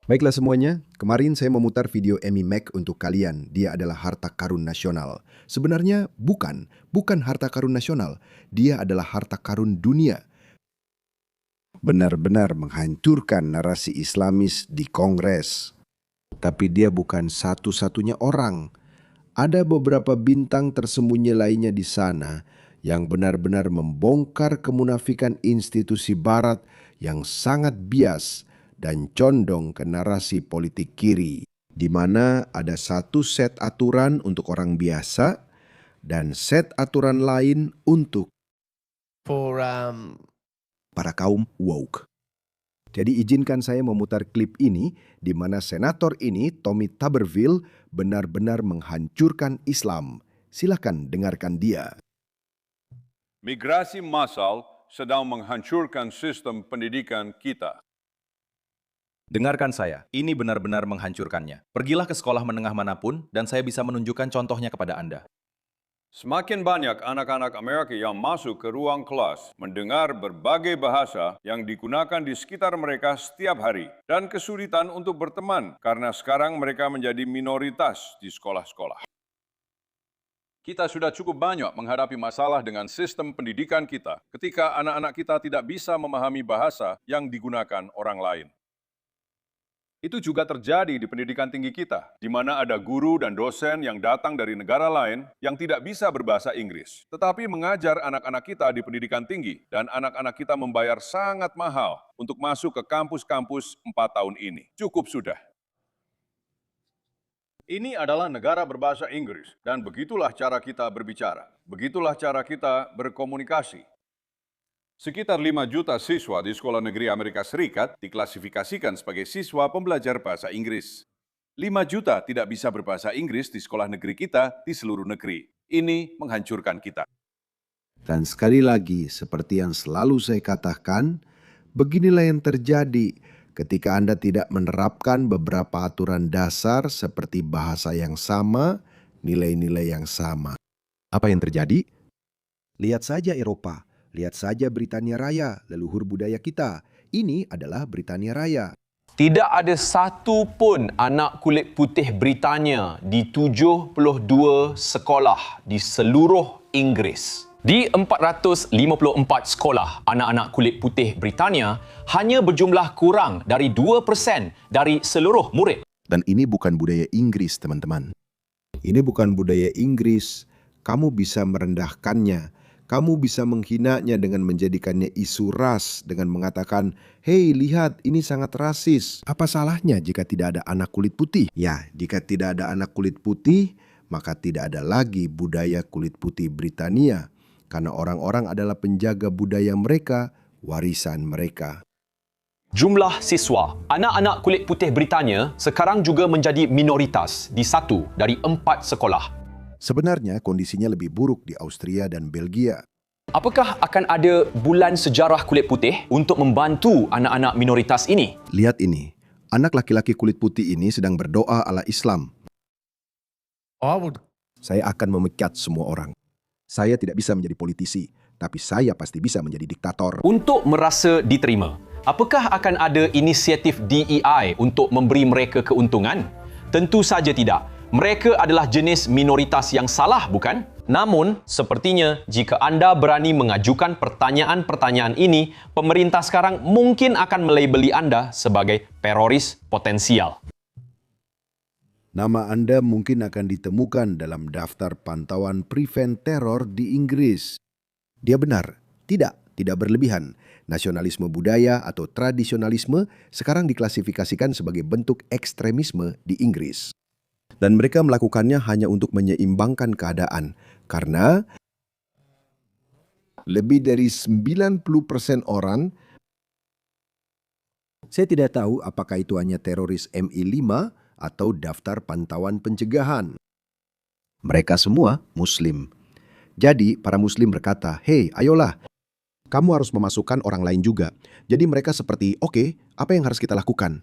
Baiklah semuanya, kemarin saya memutar video Amy Mac untuk kalian. Dia adalah harta karun nasional. Sebenarnya bukan harta karun nasional. Dia adalah harta karun dunia. Benar-benar menghancurkan narasi Islamis di Kongres. Tapi dia bukan satu-satunya orang. Ada beberapa bintang tersembunyi lainnya di sana yang benar-benar membongkar kemunafikan institusi Barat yang sangat bias dan condong ke narasi politik kiri, di mana ada satu set aturan untuk orang biasa dan set aturan lain untuk for para kaum woke. Jadi izinkan saya memutar klip ini di mana senator ini, Tommy Tuberville, benar-benar menghancurkan Islam. Silakan dengarkan dia. Migrasi massal sedang menghancurkan sistem pendidikan kita. Dengarkan saya, ini benar-benar menghancurkannya. Pergilah ke sekolah menengah manapun dan saya bisa menunjukkan contohnya kepada Anda. Semakin banyak anak-anak Amerika yang masuk ke ruang kelas, mendengar berbagai bahasa yang digunakan di sekitar mereka setiap hari, dan kesulitan untuk berteman karena sekarang mereka menjadi minoritas di sekolah-sekolah. Kita sudah cukup banyak menghadapi masalah dengan sistem pendidikan kita ketika anak-anak kita tidak bisa memahami bahasa yang digunakan orang lain. Itu juga terjadi di pendidikan tinggi kita, di mana ada guru dan dosen yang datang dari negara lain yang tidak bisa berbahasa Inggris, tetapi mengajar anak-anak kita di pendidikan tinggi, dan anak-anak kita membayar sangat mahal untuk masuk ke kampus-kampus 4 tahun ini. Cukup sudah. Ini adalah negara berbahasa Inggris, dan begitulah cara kita berbicara. Begitulah cara kita berkomunikasi. Sekitar 5 juta siswa di sekolah negeri Amerika Serikat diklasifikasikan sebagai siswa pembelajar bahasa Inggris. 5 juta tidak bisa berbahasa Inggris di sekolah negeri kita di seluruh negeri. Ini menghancurkan kita. Dan sekali lagi, seperti yang selalu saya katakan, beginilah yang terjadi ketika Anda tidak menerapkan beberapa aturan dasar seperti bahasa yang sama, nilai-nilai yang sama. Apa yang terjadi? Lihat saja Eropa. Lihat saja Britania Raya, leluhur budaya kita. Ini adalah Britania Raya. Tidak ada satu pun anak kulit putih Britania di 72 sekolah di seluruh Inggris. Di 454 sekolah, anak-anak kulit putih Britania hanya berjumlah kurang dari 2% dari seluruh murid. Dan ini bukan budaya Inggris, teman-teman. Ini bukan budaya Inggris. Kamu bisa merendahkannya. Kamu bisa menghinanya dengan menjadikannya isu ras, dengan mengatakan, "Hei, lihat, ini sangat rasis." Apa salahnya jika tidak ada anak kulit putih? Ya, jika tidak ada anak kulit putih, maka tidak ada lagi budaya kulit putih Britania. Karena orang-orang adalah penjaga budaya mereka, warisan mereka. Jumlah siswa, anak-anak kulit putih Britania sekarang juga menjadi minoritas di 1 dari 4 sekolah. Sebenarnya kondisinya lebih buruk di Austria dan Belgia. Apakah akan ada bulan sejarah kulit putih untuk membantu anak-anak minoritas ini? Lihat ini, anak laki-laki kulit putih ini sedang berdoa ala Islam. Saya akan memecat semua orang. Saya tidak bisa menjadi politisi, tapi saya pasti bisa menjadi diktator. Untuk merasa diterima, apakah akan ada inisiatif DEI untuk memberi mereka keuntungan? Tentu saja tidak. Mereka adalah jenis minoritas yang salah, bukan? Namun, sepertinya jika anda berani mengajukan pertanyaan-pertanyaan ini, pemerintah sekarang mungkin akan melabeli anda sebagai teroris potensial. Nama Anda mungkin akan ditemukan dalam daftar pantauan prevent teror di Inggris. Dia benar, tidak berlebihan. Nasionalisme budaya atau tradisionalisme sekarang diklasifikasikan sebagai bentuk ekstremisme di Inggris. Dan mereka melakukannya hanya untuk menyeimbangkan keadaan. Karena lebih dari 90% orang, saya tidak tahu apakah itu hanya teroris MI5 atau daftar pantauan pencegahan. Mereka semua Muslim. Jadi para Muslim berkata, "Hei, ayolah, kamu harus memasukkan orang lain juga." Jadi mereka seperti, "Oke, apa yang harus kita lakukan?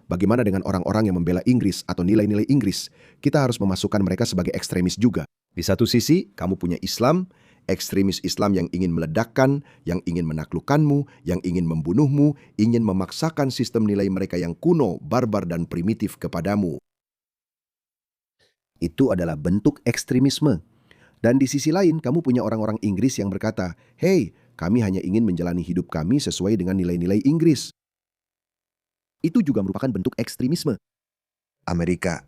Bagaimana dengan orang-orang yang membela Inggris atau nilai-nilai Inggris? Kita harus memasukkan mereka sebagai ekstremis juga." Di satu sisi, kamu punya Islam, Ekstremis Islam yang ingin meledakkan, yang ingin menaklukkanmu, yang ingin membunuhmu, ingin memaksakan sistem nilai mereka yang kuno, barbar dan primitif kepadamu. Itu adalah bentuk ekstremisme. Dan di sisi lain, kamu punya orang-orang Inggris yang berkata, "Hei, kami hanya ingin menjalani hidup kami sesuai dengan nilai-nilai Inggris." Itu juga merupakan bentuk ekstremisme. Amerika.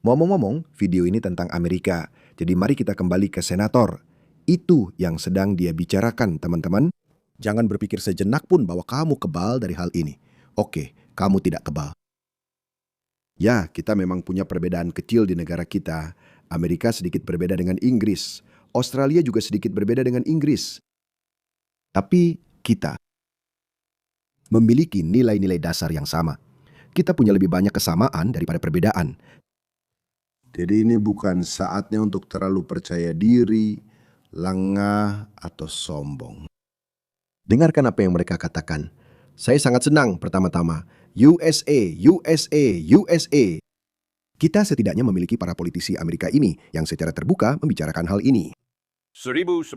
Ngomong-ngomong, video ini tentang Amerika. Jadi mari kita kembali ke senator. Itu yang sedang dia bicarakan, teman-teman. Jangan berpikir sejenak pun bahwa kamu kebal dari hal ini. Oke, kamu tidak kebal. Ya, kita memang punya perbedaan kecil di negara kita. Amerika sedikit berbeda dengan Inggris. Australia juga sedikit berbeda dengan Inggris. Tapi kita memiliki nilai-nilai dasar yang sama. Kita punya lebih banyak kesamaan daripada perbedaan. Jadi ini bukan saatnya untuk terlalu percaya diri, lengah, atau sombong. Dengarkan apa yang mereka katakan. Saya sangat senang pertama-tama. USA, USA, USA. Kita setidaknya memiliki para politisi Amerika ini yang secara terbuka membicarakan hal ini. 1.011%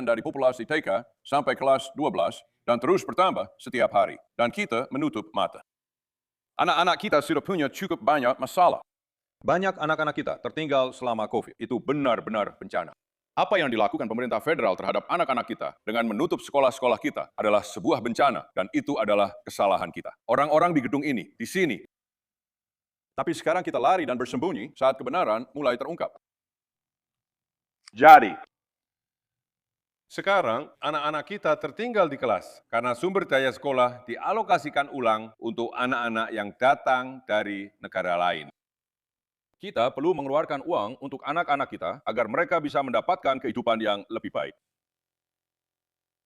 dari populasi TK sampai kelas 12 dan terus bertambah setiap hari. Dan kita menutup mata. Anak-anak kita sudah punya cukup banyak masalah. Banyak anak-anak kita tertinggal selama COVID. Itu benar-benar bencana. Apa yang dilakukan pemerintah federal terhadap anak-anak kita dengan menutup sekolah-sekolah kita adalah sebuah bencana dan itu adalah kesalahan kita. Orang-orang di gedung ini, di sini. Tapi sekarang kita lari dan bersembunyi saat kebenaran mulai terungkap. Jadi, sekarang anak-anak kita tertinggal di kelas karena sumber daya sekolah dialokasikan ulang untuk anak-anak yang datang dari negara lain. Kita perlu mengeluarkan uang untuk anak-anak kita agar mereka bisa mendapatkan kehidupan yang lebih baik.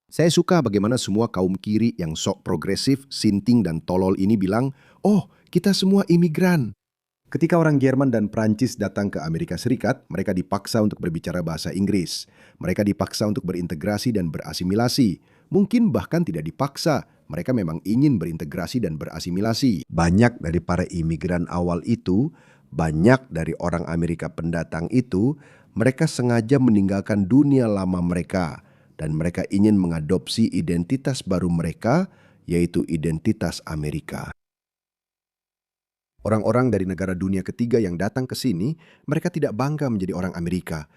Saya suka bagaimana semua kaum kiri yang sok progresif, sinting, dan tolol ini bilang, "Oh, kita semua imigran." Ketika orang Jerman dan Prancis datang ke Amerika Serikat, mereka dipaksa untuk berbicara bahasa Inggris. Mereka dipaksa untuk berintegrasi dan berasimilasi. Mungkin bahkan tidak dipaksa, mereka memang ingin berintegrasi dan berasimilasi. Banyak dari para imigran awal itu, banyak dari orang Amerika pendatang itu, mereka sengaja meninggalkan dunia lama mereka. Dan mereka ingin mengadopsi identitas baru mereka, yaitu identitas Amerika. Orang-orang dari negara dunia ketiga yang datang ke sini, mereka tidak bangga menjadi orang Amerika.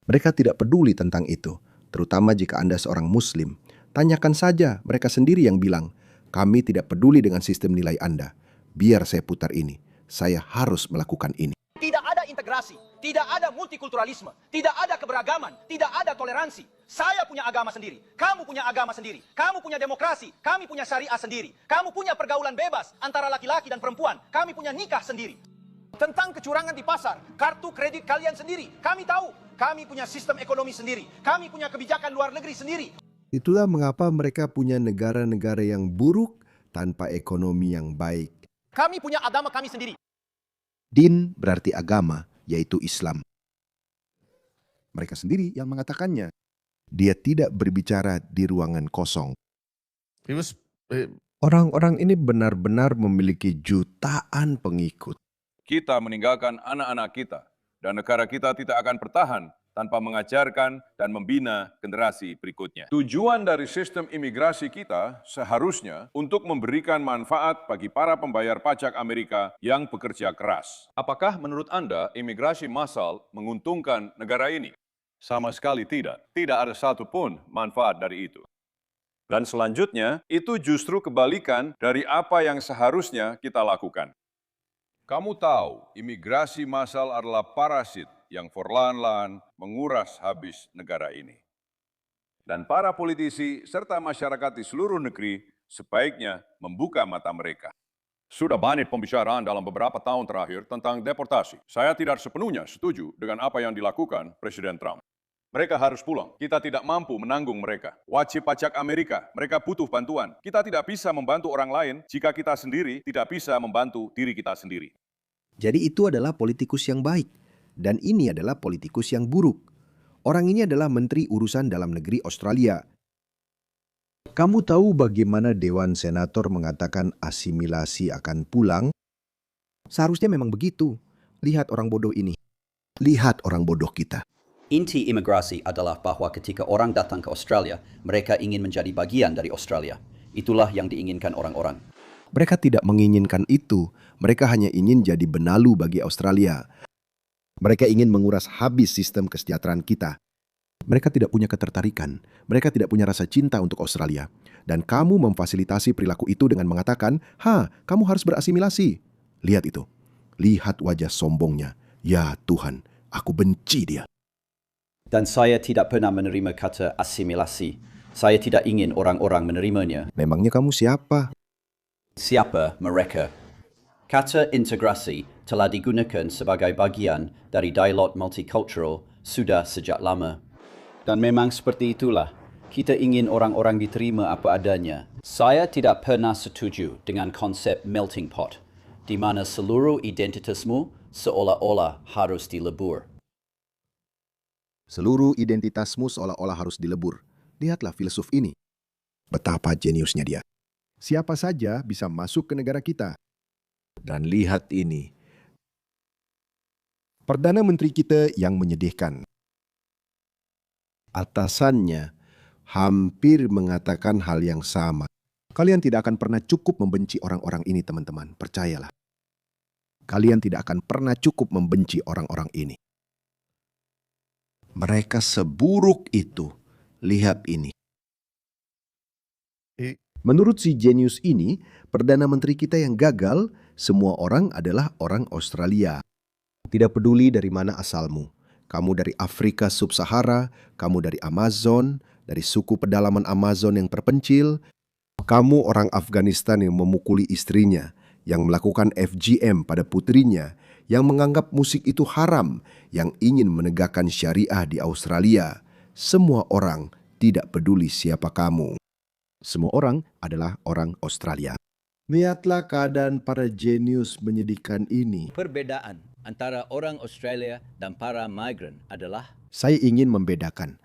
Mereka tidak peduli tentang itu, terutama jika Anda seorang Muslim. Tanyakan saja, mereka sendiri yang bilang, "Kami tidak peduli dengan sistem nilai Anda. Biar saya putar ini. Saya harus melakukan ini." Tidak ada integrasi, tidak ada multikulturalisme, tidak ada keberagaman, tidak ada toleransi. Saya punya agama sendiri, kamu punya agama sendiri, kamu punya demokrasi, kami punya syariah sendiri, kamu punya pergaulan bebas antara laki-laki dan perempuan, kami punya nikah sendiri. Tentang kecurangan di pasar, kartu kredit kalian sendiri, kami tahu. Kami punya sistem ekonomi sendiri, kami punya kebijakan luar negeri sendiri. Itulah mengapa mereka punya negara-negara yang buruk tanpa ekonomi yang baik. Kami punya agama kami sendiri. Din berarti agama, yaitu Islam. Mereka sendiri yang mengatakannya. Dia tidak berbicara di ruangan kosong. Orang-orang ini benar-benar memiliki jutaan pengikut. Kita meninggalkan anak-anak kita dan negara kita tidak akan bertahan tanpa mengajarkan dan membina generasi berikutnya. Tujuan dari sistem imigrasi kita seharusnya untuk memberikan manfaat bagi para pembayar pajak Amerika yang bekerja keras. Apakah menurut Anda imigrasi massal menguntungkan negara ini? Sama sekali tidak. Tidak ada satupun manfaat dari itu. Dan selanjutnya, itu justru kebalikan dari apa yang seharusnya kita lakukan. Kamu tahu, imigrasi massal adalah parasit yang perlahan-lahan menguras habis negara ini. Dan para politisi serta masyarakat di seluruh negeri sebaiknya membuka mata mereka. Sudah banyak pembicaraan dalam beberapa tahun terakhir tentang deportasi. Saya tidak sepenuhnya setuju dengan apa yang dilakukan Presiden Trump. Mereka harus pulang. Kita tidak mampu menanggung mereka. Wajib pajak Amerika, mereka butuh bantuan. Kita tidak bisa membantu orang lain jika kita sendiri tidak bisa membantu diri kita sendiri. Jadi itu adalah politikus yang baik. Dan ini adalah politikus yang buruk. Orang ini adalah Menteri Urusan Dalam Negeri Australia. Kamu tahu bagaimana Dewan Senator mengatakan asimilasi akan pulang? Seharusnya memang begitu. Lihat orang bodoh ini. Lihat orang bodoh kita. Inti imigrasi adalah bahwa ketika orang datang ke Australia, mereka ingin menjadi bagian dari Australia. Itulah yang diinginkan orang-orang. Mereka tidak menginginkan itu. Mereka hanya ingin jadi benalu bagi Australia. Mereka ingin menguras habis sistem kesejahteraan kita. Mereka tidak punya ketertarikan. Mereka tidak punya rasa cinta untuk Australia. Dan kamu memfasilitasi perilaku itu dengan mengatakan, kamu harus berasimilasi. Lihat itu. Lihat wajah sombongnya. Ya Tuhan, aku benci dia. Dan saya tidak pernah menerima kata asimilasi. Saya tidak ingin orang-orang menerimanya. Memangnya kamu siapa? Siapa mereka? Kata integrasi telah digunakan sebagai bagian dari dialog multicultural sudah sejak lama. Dan memang seperti itulah. Kita ingin orang-orang diterima apa adanya. Saya tidak pernah setuju dengan konsep melting pot, di mana seluruh identitasmu seolah-olah harus dilebur. Seluruh identitasmu seolah-olah harus dilebur. Lihatlah filsuf ini. Betapa jeniusnya dia. Siapa saja bisa masuk ke negara kita. Dan lihat ini. Perdana Menteri kita yang menyedihkan. Atasannya hampir mengatakan hal yang sama. Kalian tidak akan pernah cukup membenci orang-orang ini, teman-teman. Percayalah. Kalian tidak akan pernah cukup membenci orang-orang ini. Mereka seburuk itu. Lihat ini. Menurut si jenius ini, Perdana Menteri kita yang gagal, semua orang adalah orang Australia. Tidak peduli dari mana asalmu. Kamu dari Afrika Sub-Sahara, kamu dari Amazon, dari suku pedalaman Amazon yang terpencil, kamu orang Afghanistan yang memukuli istrinya, yang melakukan FGM pada putrinya, yang menganggap musik itu haram, yang ingin menegakkan syariah di Australia. Semua orang, tidak peduli siapa kamu. Semua orang adalah orang Australia. Lihatlah keadaan para jenius menyedihkan ini. Perbedaan antara orang Australia dan para migran adalah Saya ingin membedakan.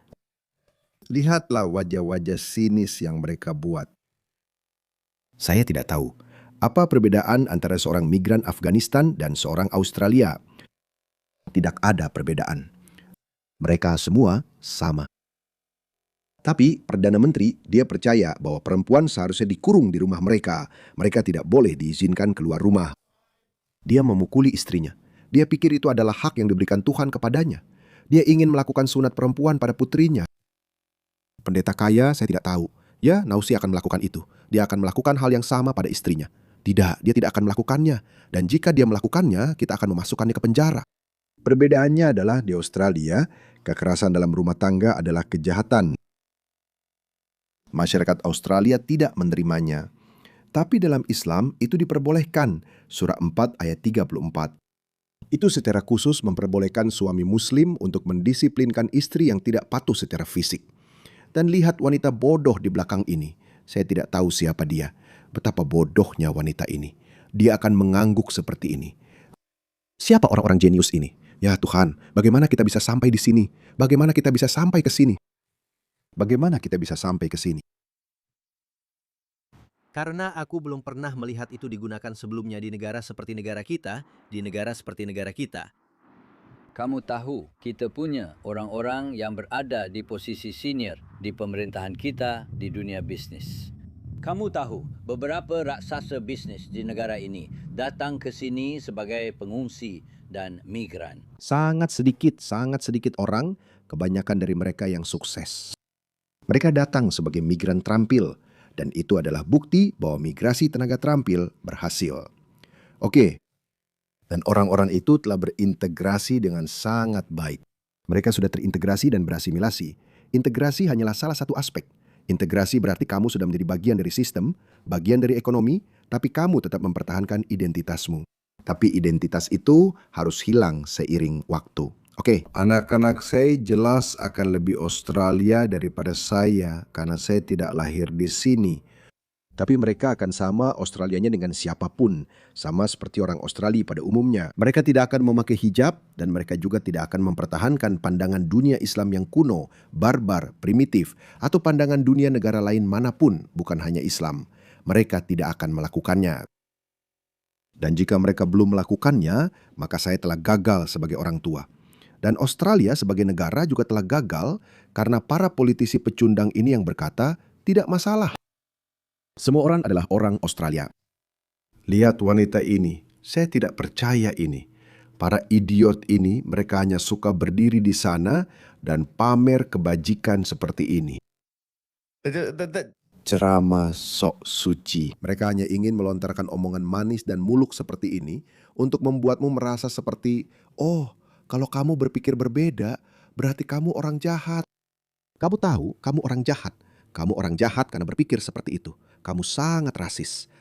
Lihatlah wajah-wajah sinis yang mereka buat. Saya tidak tahu apa perbedaan antara seorang migran Afghanistan dan seorang Australia. Tidak ada perbedaan. Mereka semua sama. Tapi Perdana Menteri, dia percaya bahwa perempuan seharusnya dikurung di rumah mereka. Mereka tidak boleh diizinkan keluar rumah. Dia memukuli istrinya. Dia pikir itu adalah hak yang diberikan Tuhan kepadanya. Dia ingin melakukan sunat perempuan pada putrinya. Pendeta kaya, saya tidak tahu. Ya, Nausi akan melakukan itu. Dia akan melakukan hal yang sama pada istrinya. Tidak, dia tidak akan melakukannya. Dan jika dia melakukannya, kita akan memasukkannya ke penjara. Perbedaannya adalah di Australia, kekerasan dalam rumah tangga adalah kejahatan. Masyarakat Australia tidak menerimanya. Tapi dalam Islam itu diperbolehkan. Surah 4 ayat 34. Itu secara khusus memperbolehkan suami muslim untuk mendisiplinkan istri yang tidak patuh secara fisik. Dan lihat wanita bodoh di belakang ini. Saya tidak tahu siapa dia. Betapa bodohnya wanita ini. Dia akan mengangguk seperti ini. Siapa orang-orang jenius ini? Ya Tuhan, bagaimana kita bisa sampai di sini? Bagaimana kita bisa sampai ke sini? Bagaimana kita bisa sampai ke sini? Karena aku belum pernah melihat itu digunakan sebelumnya di negara seperti negara kita, kamu tahu kita punya orang-orang yang berada di posisi senior di pemerintahan kita di dunia bisnis. Kamu tahu beberapa raksasa bisnis di negara ini datang ke sini sebagai pengungsi dan migran. Sangat sedikit orang, kebanyakan dari mereka yang sukses. Mereka datang sebagai migran terampil, dan itu adalah bukti bahwa migrasi tenaga terampil berhasil. Oke, dan orang-orang itu telah berintegrasi dengan sangat baik. Mereka sudah terintegrasi dan berasimilasi. Integrasi hanyalah salah satu aspek. Integrasi berarti kamu sudah menjadi bagian dari sistem, bagian dari ekonomi, tapi kamu tetap mempertahankan identitasmu. Tapi identitas itu harus hilang seiring waktu. Oke, anak-anak saya jelas akan lebih Australia daripada saya karena saya tidak lahir di sini. Tapi mereka akan sama Australianya dengan siapapun, sama seperti orang Australia pada umumnya. Mereka tidak akan memakai hijab dan mereka juga tidak akan mempertahankan pandangan dunia Islam yang kuno, barbar, primitif, atau pandangan dunia negara lain manapun, bukan hanya Islam. Mereka tidak akan melakukannya. Dan jika mereka belum melakukannya, maka saya telah gagal sebagai orang tua. Dan Australia sebagai negara juga telah gagal karena para politisi pecundang ini yang berkata, tidak masalah. Semua orang adalah orang Australia. Lihat wanita ini, saya tidak percaya ini. Para idiot ini, mereka hanya suka berdiri di sana dan pamer kebajikan seperti ini. Ceramah sok suci. Mereka hanya ingin melontarkan omongan manis dan muluk seperti ini untuk membuatmu merasa seperti, oh, kalau kamu berpikir berbeda, berarti kamu orang jahat. Kamu tahu, kamu orang jahat. Kamu orang jahat karena berpikir seperti itu. Kamu sangat rasis.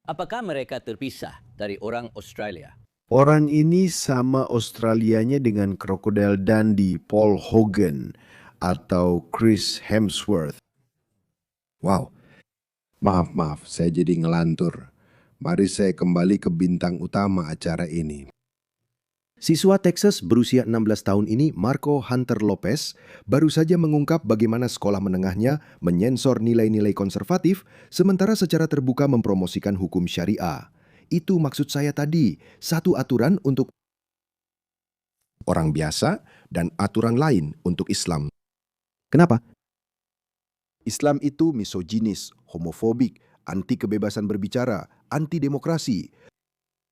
Apakah mereka terpisah dari orang Australia? Orang ini sama Australianya dengan Crocodile Dundee, Paul Hogan, atau Chris Hemsworth. Wow, maaf, saya jadi ngelantur. Mari saya kembali ke bintang utama acara ini. Siswa Texas berusia 16 tahun ini, Marco Hunter Lopez, baru saja mengungkap bagaimana sekolah menengahnya menyensor nilai-nilai konservatif, sementara secara terbuka mempromosikan hukum syariah. Itu maksud saya tadi, satu aturan untuk orang biasa dan aturan lain untuk Islam. Kenapa? Islam itu misoginis, homofobik, anti kebebasan berbicara, anti demokrasi.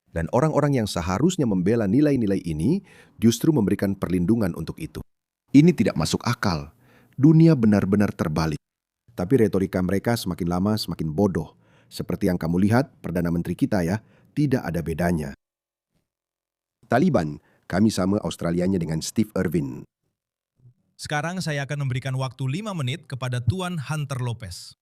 Dan orang-orang yang seharusnya membela nilai-nilai ini justru memberikan perlindungan untuk itu. Ini tidak masuk akal. Dunia benar-benar terbalik. Tapi retorika mereka semakin lama semakin bodoh. Seperti yang kamu lihat, Perdana Menteri kita ya, tidak ada bedanya. Taliban, kami sama Australianya dengan Steve Irwin. Sekarang saya akan memberikan waktu 5 menit kepada Tuan Hunter Lopez.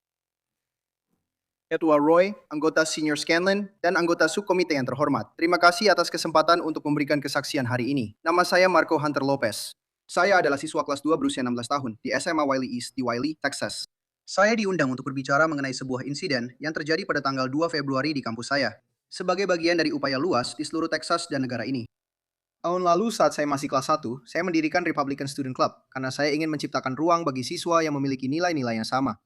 Ketua Roy, anggota Senior Scanlon, dan anggota subkomite yang terhormat. Terima kasih atas kesempatan untuk memberikan kesaksian hari ini. Nama saya Marco Hunter Lopez. Saya adalah siswa kelas 2 berusia 16 tahun di SMA Wiley East di Wiley, Texas. Saya diundang untuk berbicara mengenai sebuah insiden yang terjadi pada tanggal 2 Februari di kampus saya, sebagai bagian dari upaya luas di seluruh Texas dan negara ini. Tahun lalu saat saya masih kelas 1, saya mendirikan Republican Student Club karena saya ingin menciptakan ruang bagi siswa yang memiliki nilai-nilai yang sama.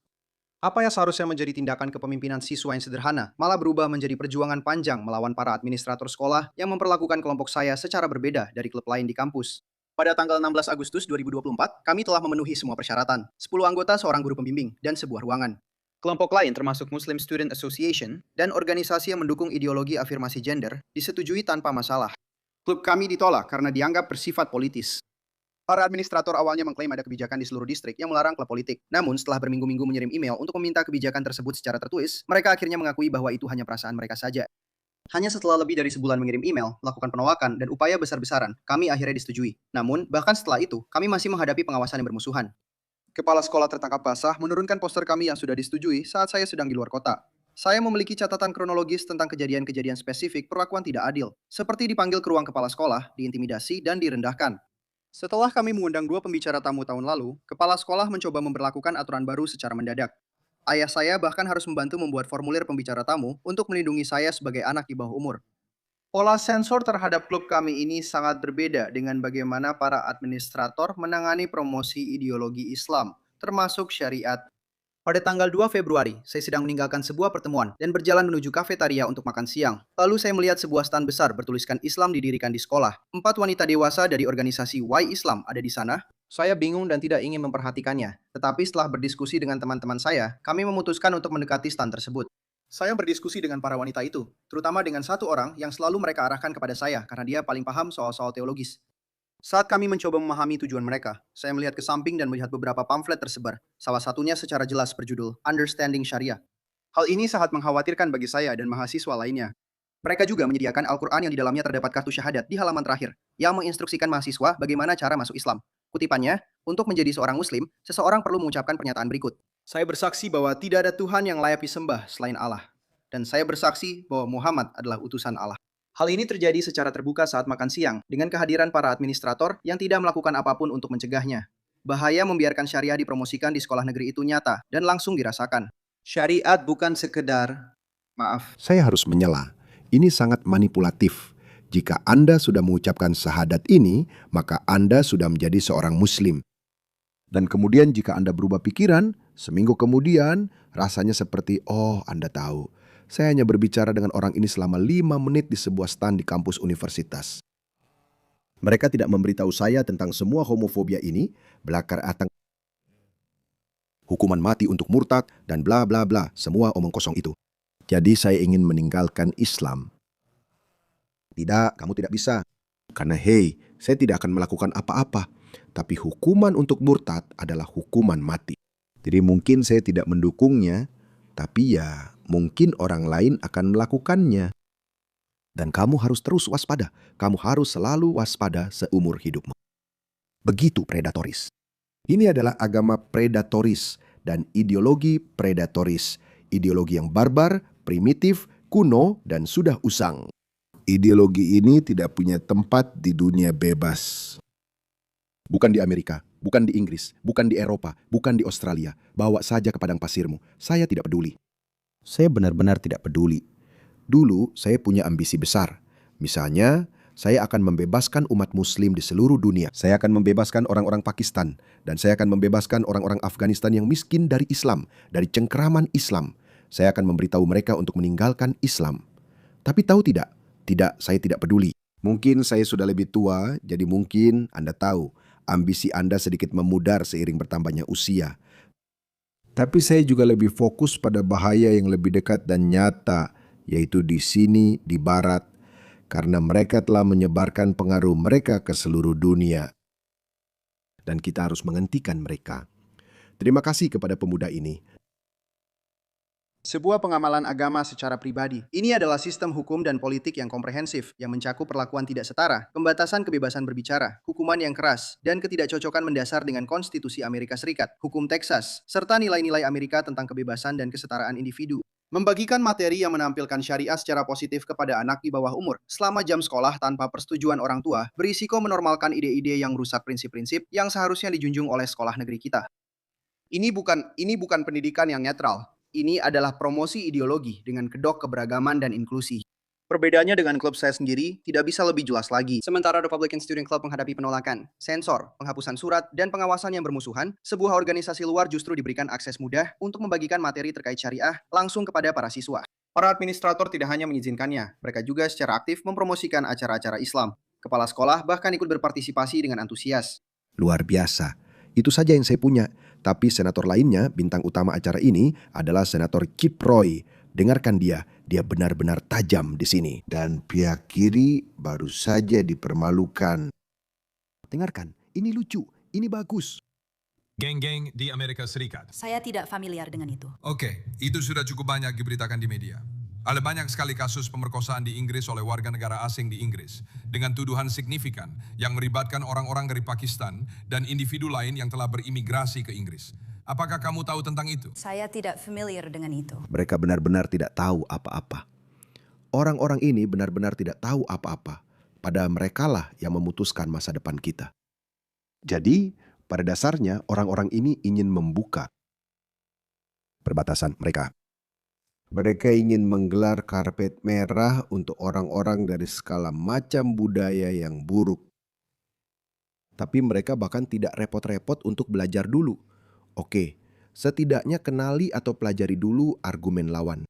Apa yang seharusnya menjadi tindakan kepemimpinan siswa yang sederhana, malah berubah menjadi perjuangan panjang melawan para administrator sekolah yang memperlakukan kelompok saya secara berbeda dari klub lain di kampus. Pada tanggal 16 Agustus 2024, kami telah memenuhi semua persyaratan, 10 anggota, seorang guru pembimbing, dan sebuah ruangan. Kelompok lain termasuk Muslim Student Association dan organisasi yang mendukung ideologi afirmasi gender disetujui tanpa masalah. Klub kami ditolak karena dianggap bersifat politis. Para administrator awalnya mengklaim ada kebijakan di seluruh distrik yang melarang klub politik. Namun setelah berminggu-minggu mengirim email untuk meminta kebijakan tersebut secara tertulis, mereka akhirnya mengakui bahwa itu hanya perasaan mereka saja. Hanya setelah lebih dari sebulan mengirim email, melakukan penolakan, dan upaya besar-besaran, kami akhirnya disetujui. Namun, bahkan setelah itu, kami masih menghadapi pengawasan yang bermusuhan. Kepala sekolah tertangkap basah menurunkan poster kami yang sudah disetujui saat saya sedang di luar kota. Saya memiliki catatan kronologis tentang kejadian-kejadian spesifik perlakuan tidak adil, seperti dipanggil ke ruang kepala sekolah, diintimidasi, dan direndahkan. Setelah kami mengundang 2 pembicara tamu tahun lalu, kepala sekolah mencoba memberlakukan aturan baru secara mendadak. Ayah saya bahkan harus membantu membuat formulir pembicara tamu untuk melindungi saya sebagai anak di bawah umur. Pola sensor terhadap klub kami ini sangat berbeda dengan bagaimana para administrator menangani promosi ideologi Islam, termasuk syariat. Pada tanggal 2 Februari, saya sedang meninggalkan sebuah pertemuan dan berjalan menuju kafetaria untuk makan siang. Lalu saya melihat sebuah stan besar bertuliskan Islam didirikan di sekolah. 4 wanita dewasa dari organisasi Y Islam ada di sana. Saya bingung dan tidak ingin memperhatikannya. Tetapi setelah berdiskusi dengan teman-teman saya, kami memutuskan untuk mendekati stan tersebut. Saya berdiskusi dengan para wanita itu, terutama dengan satu orang yang selalu mereka arahkan kepada saya karena dia paling paham soal-soal teologis. Saat kami mencoba memahami tujuan mereka, saya melihat ke samping dan melihat beberapa pamflet tersebar. Salah satunya secara jelas berjudul Understanding Sharia. Hal ini sangat mengkhawatirkan bagi saya dan mahasiswa lainnya. Mereka juga menyediakan Al-Quran yang di dalamnya terdapat kartu syahadat di halaman terakhir, yang menginstruksikan mahasiswa bagaimana cara masuk Islam. Kutipannya, untuk menjadi seorang Muslim, seseorang perlu mengucapkan pernyataan berikut. Saya bersaksi bahwa tidak ada Tuhan yang layak disembah selain Allah. Dan saya bersaksi bahwa Muhammad adalah utusan Allah. Hal ini terjadi secara terbuka saat makan siang dengan kehadiran para administrator yang tidak melakukan apapun untuk mencegahnya. Bahaya membiarkan syariah dipromosikan di sekolah negeri itu nyata dan langsung dirasakan. Syariat bukan sekedar... Maaf. Saya harus menyela. Ini sangat manipulatif. Jika Anda sudah mengucapkan syahadat ini, maka Anda sudah menjadi seorang Muslim. Dan kemudian jika Anda berubah pikiran, seminggu kemudian rasanya seperti, oh Anda tahu. Saya hanya berbicara dengan orang ini selama 5 menit di sebuah stan di kampus universitas. Mereka tidak memberitahu saya tentang semua homofobia ini, belakar atang hukuman mati untuk murtad, dan bla bla bla, semua omong kosong itu. Jadi saya ingin meninggalkan Islam. Tidak, kamu tidak bisa. Karena saya tidak akan melakukan apa-apa. Tapi hukuman untuk murtad adalah hukuman mati. Jadi mungkin saya tidak mendukungnya, tapi ya mungkin orang lain akan melakukannya. Dan kamu harus terus waspada. Kamu harus selalu waspada seumur hidupmu. Begitu predatoris. Ini adalah agama predatoris dan ideologi predatoris. Ideologi yang barbar, primitif, kuno, dan sudah usang. Ideologi ini tidak punya tempat di dunia bebas. Bukan di Amerika, bukan di Inggris, bukan di Eropa, bukan di Australia. Bawa saja ke padang pasirmu. Saya tidak peduli. Saya benar-benar tidak peduli. Dulu saya punya ambisi besar. Misalnya, saya akan membebaskan umat muslim di seluruh dunia. Saya akan membebaskan orang-orang Pakistan. Dan saya akan membebaskan orang-orang Afghanistan yang miskin dari Islam, dari cengkeraman Islam. Saya akan memberitahu mereka untuk meninggalkan Islam. Tapi tahu tidak? Tidak, saya tidak peduli. Mungkin saya sudah lebih tua, jadi mungkin Anda tahu, ambisi Anda sedikit memudar seiring bertambahnya usia. Tapi saya juga lebih fokus pada bahaya yang lebih dekat dan nyata, yaitu di sini, di barat, karena mereka telah menyebarkan pengaruh mereka ke seluruh dunia. Dan kita harus menghentikan mereka. Terima kasih kepada pemuda ini. Sebuah pengamalan agama secara pribadi. Ini adalah sistem hukum dan politik yang komprehensif, yang mencakup perlakuan tidak setara, pembatasan kebebasan berbicara, hukuman yang keras, dan ketidakcocokan mendasar dengan konstitusi Amerika Serikat, hukum Texas, serta nilai-nilai Amerika tentang kebebasan dan kesetaraan individu. Membagikan materi yang menampilkan syariah secara positif kepada anak di bawah umur selama jam sekolah tanpa persetujuan orang tua berisiko menormalkan ide-ide yang merusak prinsip-prinsip yang seharusnya dijunjung oleh sekolah negeri kita. Ini bukan pendidikan yang netral. Ini adalah promosi ideologi dengan kedok keberagaman dan inklusi. Perbedaannya dengan klub saya sendiri tidak bisa lebih jelas lagi. Sementara Republican Student Club menghadapi penolakan, sensor, penghapusan surat, dan pengawasan yang bermusuhan, sebuah organisasi luar justru diberikan akses mudah untuk membagikan materi terkait syariah langsung kepada para siswa. Para administrator tidak hanya mengizinkannya, mereka juga secara aktif mempromosikan acara-acara Islam. Kepala sekolah bahkan ikut berpartisipasi dengan antusias. Luar biasa. Itu saja yang saya punya. Tapi senator lainnya, bintang utama acara ini adalah Senator Chip Roy. Dengarkan dia benar-benar tajam di sini. Dan pihak kiri baru saja dipermalukan. Dengarkan, ini lucu, ini bagus. Geng-geng di Amerika Serikat. Saya tidak familiar dengan itu. Oke, itu sudah cukup banyak diberitakan di media. Ada banyak sekali kasus pemerkosaan di Inggris oleh warga negara asing di Inggris dengan tuduhan signifikan yang melibatkan orang-orang dari Pakistan dan individu lain yang telah berimigrasi ke Inggris. Apakah kamu tahu tentang itu? Saya tidak familiar dengan itu. Mereka benar-benar tidak tahu apa-apa. Orang-orang ini benar-benar tidak tahu apa-apa. Pada merekalah yang memutuskan masa depan kita. Jadi, pada dasarnya orang-orang ini ingin membuka perbatasan mereka. Mereka ingin menggelar karpet merah untuk orang-orang dari segala macam budaya yang buruk. Tapi mereka bahkan tidak repot-repot untuk belajar dulu. Oke, setidaknya kenali atau pelajari dulu argumen lawan.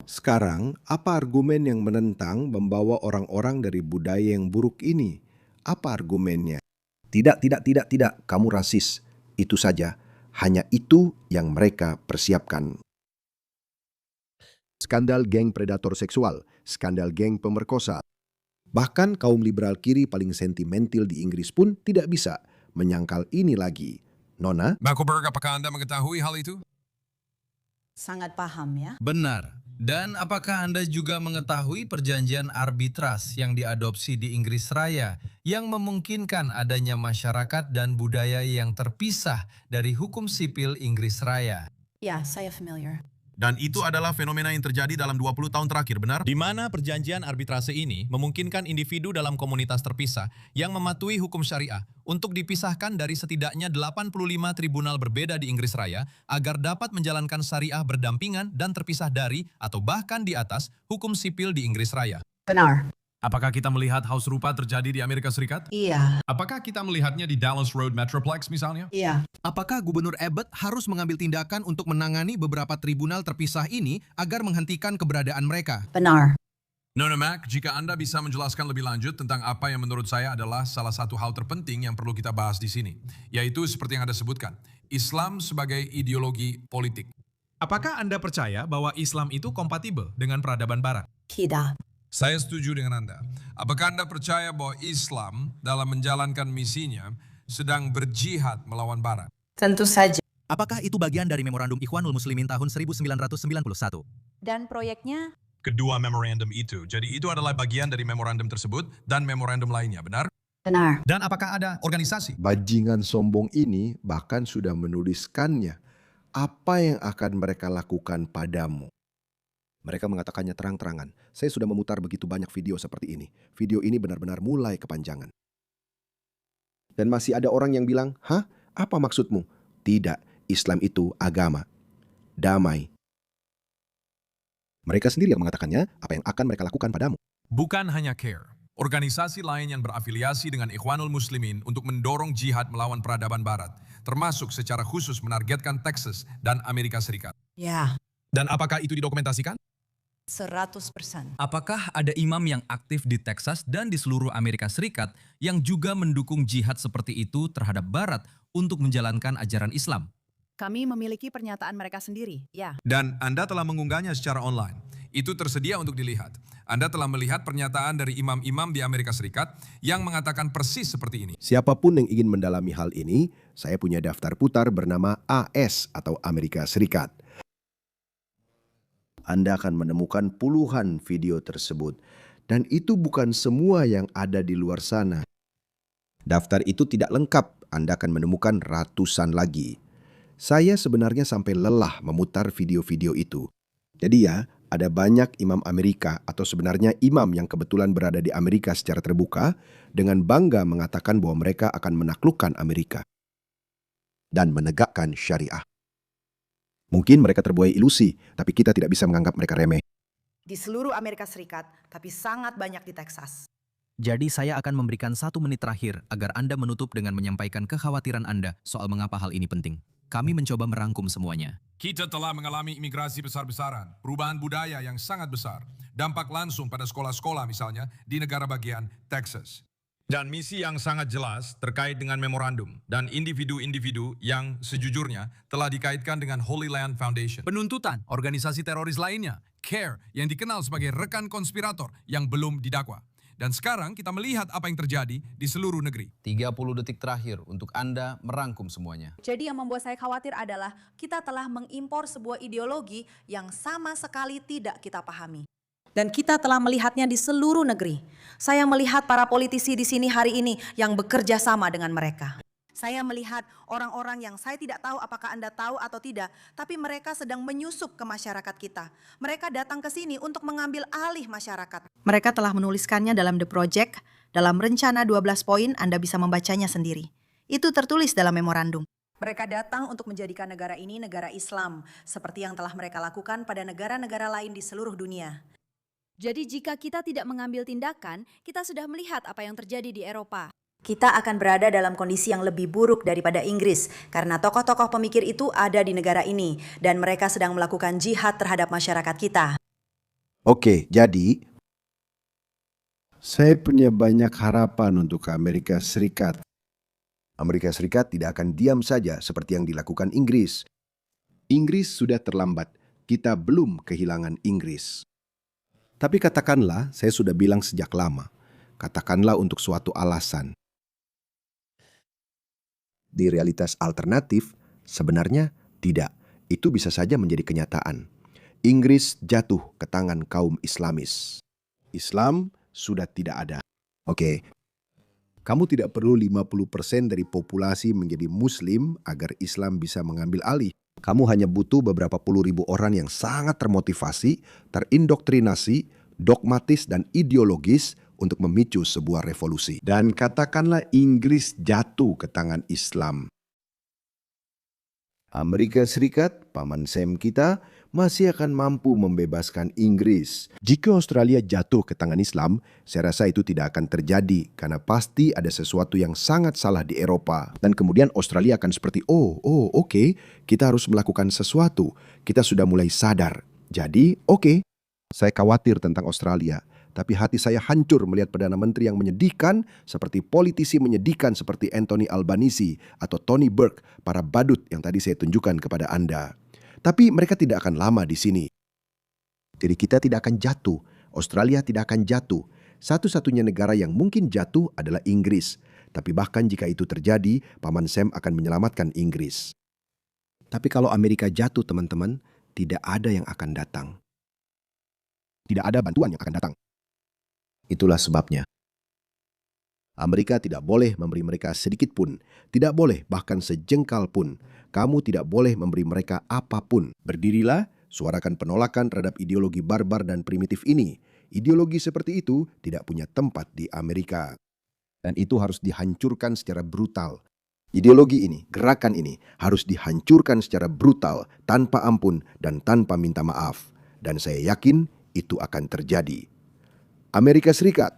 Sekarang, apa argumen yang menentang membawa orang-orang dari budaya yang buruk ini? Apa argumennya? Tidak, kamu rasis. Itu saja, hanya itu yang mereka persiapkan. Skandal geng predator seksual, skandal geng pemerkosa. Bahkan kaum liberal kiri paling sentimental di Inggris pun tidak bisa menyangkal ini lagi. Nona? Makelberg, apakah Anda mengetahui hal itu? Sangat paham ya. Benar. Dan apakah Anda juga mengetahui perjanjian arbitras yang diadopsi di Inggris Raya yang memungkinkan adanya masyarakat dan budaya yang terpisah dari hukum sipil Inggris Raya? Ya, saya familiar. Dan itu adalah fenomena yang terjadi dalam 20 tahun terakhir, benar? Di mana perjanjian arbitrase ini memungkinkan individu dalam komunitas terpisah yang mematuhi hukum syariah untuk dipisahkan dari setidaknya 85 tribunal berbeda di Inggris Raya agar dapat menjalankan syariah berdampingan dan terpisah dari atau bahkan di atas hukum sipil di Inggris Raya. Benar. Apakah kita melihat hal serupa terjadi di Amerika Serikat? Iya. Apakah kita melihatnya di Dallas Road Metroplex misalnya? Iya. Apakah Gubernur Abbott harus mengambil tindakan untuk menangani beberapa tribunal terpisah ini agar menghentikan keberadaan mereka? Benar. Nona Mac, jika Anda bisa menjelaskan lebih lanjut tentang apa yang menurut saya adalah salah satu hal terpenting yang perlu kita bahas di sini, yaitu seperti yang Anda sebutkan, Islam sebagai ideologi politik. Apakah Anda percaya bahwa Islam itu kompatibel dengan peradaban Barat? Tidak. Saya setuju dengan Anda. Apakah Anda percaya bahwa Islam dalam menjalankan misinya sedang berjihad melawan Barat? Tentu saja. Apakah itu bagian dari Memorandum Ikhwanul Muslimin tahun 1991? Dan proyeknya? Kedua memorandum itu. Jadi itu adalah bagian dari memorandum tersebut dan memorandum lainnya, benar? Benar. Dan apakah ada organisasi? Bajingan sombong ini bahkan sudah menuliskannya. Apa yang akan mereka lakukan padamu? Mereka mengatakannya terang-terangan. Saya sudah memutar begitu banyak video seperti ini. Video ini benar-benar mulai kepanjangan. Dan masih ada orang yang bilang, "Hah? Apa maksudmu?" Tidak, Islam itu agama. Damai. Mereka sendiri yang mengatakannya, apa yang akan mereka lakukan padamu. Bukan hanya CARE. Organisasi lain yang berafiliasi dengan Ikhwanul Muslimin untuk mendorong jihad melawan peradaban Barat, termasuk secara khusus menargetkan Texas dan Amerika Serikat. Ya, Dan apakah itu didokumentasikan? 100%. Apakah ada imam yang aktif di Texas dan di seluruh Amerika Serikat yang juga mendukung jihad seperti itu terhadap Barat untuk menjalankan ajaran Islam? Kami memiliki pernyataan mereka sendiri, ya. Dan Anda telah mengunggahnya secara online. Itu tersedia untuk dilihat. Anda telah melihat pernyataan dari imam-imam di Amerika Serikat yang mengatakan persis seperti ini. Siapapun yang ingin mendalami hal ini, saya punya daftar putar bernama AS atau Amerika Serikat. Anda akan menemukan puluhan video tersebut. Dan itu bukan semua yang ada di luar sana. Daftar itu tidak lengkap, Anda akan menemukan ratusan lagi. Saya sebenarnya sampai lelah memutar video-video itu. Jadi ya, ada banyak imam Amerika atau sebenarnya imam yang kebetulan berada di Amerika secara terbuka dengan bangga mengatakan bahwa mereka akan menaklukkan Amerika dan menegakkan syariah. Mungkin mereka terbuai ilusi, tapi kita tidak bisa menganggap mereka remeh. Di seluruh Amerika Serikat, tapi sangat banyak di Texas. Jadi saya akan memberikan 1 menit terakhir agar Anda menutup dengan menyampaikan kekhawatiran Anda soal mengapa hal ini penting. Kami mencoba merangkum semuanya. Kita telah mengalami imigrasi besar-besaran, perubahan budaya yang sangat besar, dampak langsung pada sekolah-sekolah misalnya di negara bagian Texas. Dan misi yang sangat jelas terkait dengan memorandum dan individu-individu yang sejujurnya telah dikaitkan dengan Holy Land Foundation. Penuntutan organisasi teroris lainnya, CARE, yang dikenal sebagai rekan konspirator yang belum didakwa. Dan sekarang kita melihat apa yang terjadi di seluruh negeri. 30 detik terakhir untuk Anda merangkum semuanya. Jadi yang membuat saya khawatir adalah kita telah mengimpor sebuah ideologi yang sama sekali tidak kita pahami. Dan kita telah melihatnya di seluruh negeri. Saya melihat para politisi di sini hari ini yang bekerja sama dengan mereka. Saya melihat orang-orang yang saya tidak tahu apakah Anda tahu atau tidak, tapi mereka sedang menyusup ke masyarakat kita. Mereka datang ke sini untuk mengambil alih masyarakat. Mereka telah menuliskannya dalam The Project, dalam rencana 12 poin, Anda bisa membacanya sendiri. Itu tertulis dalam memorandum. Mereka datang untuk menjadikan negara ini negara Islam, seperti yang telah mereka lakukan pada negara-negara lain di seluruh dunia. Jadi jika kita tidak mengambil tindakan, kita sudah melihat apa yang terjadi di Eropa. Kita akan berada dalam kondisi yang lebih buruk daripada Inggris karena tokoh-tokoh pemikir itu ada di negara ini dan mereka sedang melakukan jihad terhadap masyarakat kita. Oke, jadi saya punya banyak harapan untuk Amerika Serikat. Amerika Serikat tidak akan diam saja seperti yang dilakukan Inggris. Inggris sudah terlambat, kita belum kehilangan Inggris. Tapi katakanlah, saya sudah bilang sejak lama, katakanlah untuk suatu alasan. Di realitas alternatif, sebenarnya tidak. Itu bisa saja menjadi kenyataan. Inggris jatuh ke tangan kaum Islamis. Islam sudah tidak ada. Oke, kamu tidak perlu 50% dari populasi menjadi Muslim agar Islam bisa mengambil alih. Kamu hanya butuh beberapa puluh ribu orang yang sangat termotivasi, terindoktrinasi, dogmatis dan ideologis untuk memicu sebuah revolusi. Dan katakanlah Inggris jatuh ke tangan Islam. Amerika Serikat, paman Sam kita, masih akan mampu membebaskan Inggris. Jika Australia jatuh ke tangan Islam, saya rasa itu tidak akan terjadi karena pasti ada sesuatu yang sangat salah di Eropa. Dan kemudian Australia akan seperti, oke, kita harus melakukan sesuatu. Kita sudah mulai sadar. Jadi, oke, saya khawatir tentang Australia. Tapi hati saya hancur melihat Perdana Menteri yang menyedihkan seperti politisi menyedihkan seperti Anthony Albanese atau Tony Burke, para badut yang tadi saya tunjukkan kepada Anda. Tapi mereka tidak akan lama di sini. Jadi kita tidak akan jatuh, Australia tidak akan jatuh. Satu-satunya negara yang mungkin jatuh adalah Inggris. Tapi bahkan jika itu terjadi, Paman Sam akan menyelamatkan Inggris. Tapi kalau Amerika jatuh, teman-teman, tidak ada yang akan datang. Tidak ada bantuan yang akan datang. Itulah sebabnya Amerika tidak boleh memberi mereka sedikit pun, tidak boleh bahkan sejengkal pun. Kamu tidak boleh memberi mereka apapun. Berdirilah, suarakan penolakan terhadap ideologi barbar dan primitif ini. Ideologi seperti itu tidak punya tempat di Amerika. Dan itu harus dihancurkan secara brutal. Ideologi ini, gerakan ini harus dihancurkan secara brutal, tanpa ampun dan tanpa minta maaf. Dan saya yakin itu akan terjadi. Amerika Serikat